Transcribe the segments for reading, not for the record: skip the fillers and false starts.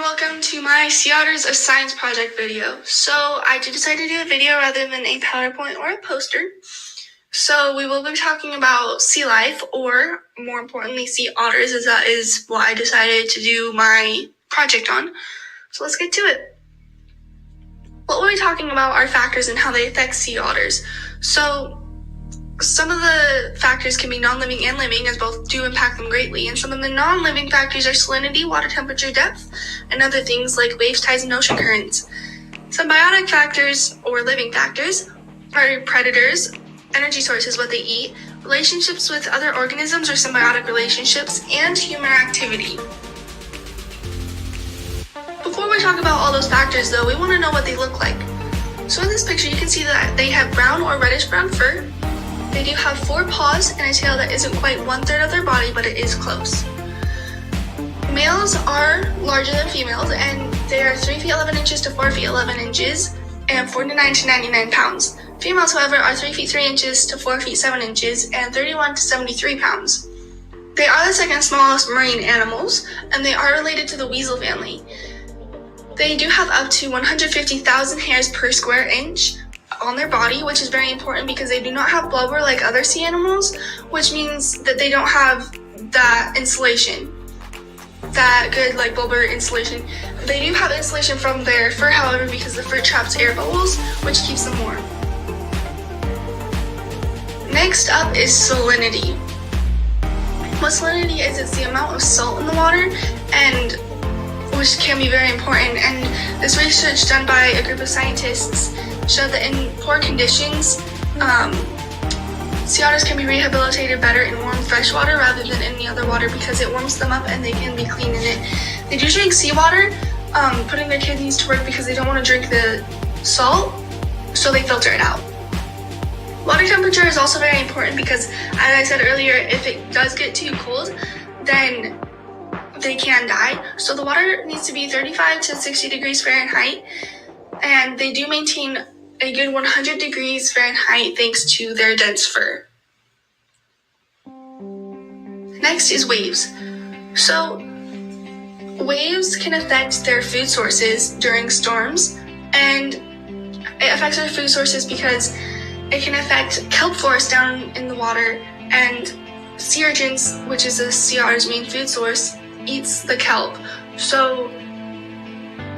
welcome to my Sea Otters a Science Project video. So I decided to do a video rather than a PowerPoint or a poster. So we will be talking about sea life, or more importantly, sea otters, as that is what I decided to do my project on. So let's get to it. What we'll be talking about are factors and how they affect sea otters. So some of the factors can be non-living and living, as both do impact them greatly, and some of the non-living factors are salinity, water temperature, depth, and other things like waves, tides, and ocean currents. Symbiotic factors, or living factors, are predators, energy sources, what they eat, relationships with other organisms or symbiotic relationships, and human activity. Before we talk about all those factors though, we want to know what they look like. So in this picture you can see that they have brown or reddish brown fur. They do have 4 paws and a tail that isn't quite 1/3 of their body, but it is close. Males are larger than females, and they are 3 feet 11 inches to 4 feet 11 inches and 49 to 99 pounds. Females, however, are 3 feet 3 inches to 4 feet 7 inches and 31 to 73 pounds. They are the second smallest marine animals, and they are related to the weasel family. They do have up to 150,000 hairs per square inch on their body, which is very important because they do not have blubber like other sea animals, which means that they don't have that insulation, that good like blubber insulation. They do have insulation from their fur, however, because the fur traps air bubbles, which keeps them warm. Next up is salinity. What salinity is, it's the amount of salt in the water, and which can be very important, and this research done by a group of scientists showed that in poor conditions, sea otters can be rehabilitated better in warm fresh water rather than any other water because it warms them up and they can be clean in it. They do drink seawater, putting their kidneys to work because they don't want to drink the salt, so they filter it out. Water temperature is also very important because, as I said earlier, if it does get too cold, then they can die. So the water needs to be 35 to 60 degrees Fahrenheit, and they do maintain a good 100 degrees Fahrenheit thanks to their dense fur. Next is waves. So waves can affect their food sources during storms, and it affects their food sources because it can affect kelp forests down in the water, and sea urchins, which is a sea otter's main food source, eats the kelp. So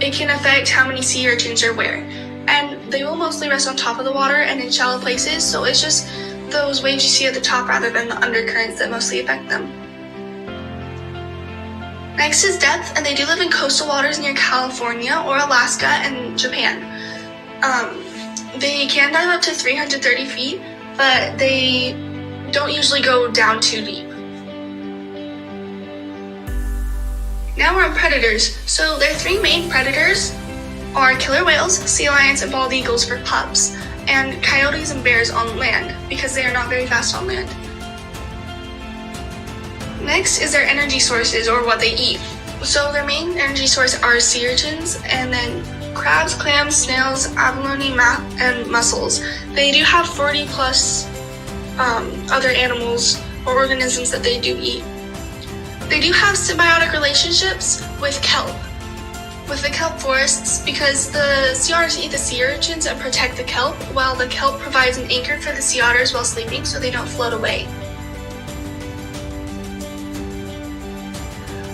it can affect how many sea urchins are where. And they will mostly rest on top of the water and in shallow places, so it's just those waves you see at the top rather than the undercurrents that mostly affect them. Next is depth, and they do live in coastal waters near California or Alaska and Japan. They can dive up to 330 feet, but they don't usually go down too deep. Now we're on predators. So their 3 main predators are killer whales, sea lions, and bald eagles for pups, and coyotes and bears on land because they are not very fast on land. Next is their energy sources, or what they eat. So their main energy source are sea urchins, and then crabs, clams, snails, abalone, and mussels. They do have 40 plus other animals or organisms that they do eat. They do have symbiotic relationships with kelp, with the kelp forests, because the sea otters eat the sea urchins and protect the kelp, while the kelp provides an anchor for the sea otters while sleeping so they don't float away.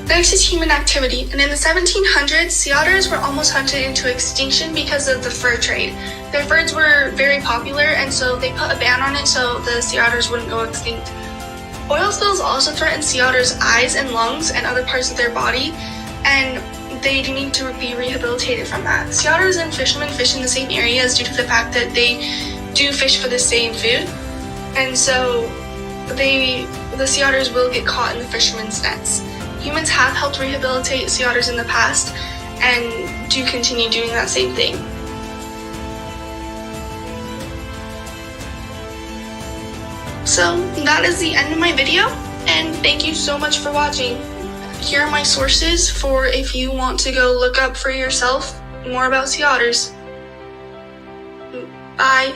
Next is human activity, and in the 1700s, sea otters were almost hunted into extinction because of the fur trade. Their furs were very popular, and so they put a ban on it so the sea otters wouldn't go extinct. Oil spills also threaten sea otters' eyes and lungs and other parts of their body, and they do need to be rehabilitated from that. Sea otters and fishermen fish in the same areas due to the fact that they do fish for the same food, and so the sea otters will get caught in the fishermen's nets. Humans have helped rehabilitate sea otters in the past and do continue doing that same thing. So that is the end of my video, and thank you so much for watching. Here are my sources for if you want to go look up for yourself more about sea otters. Bye.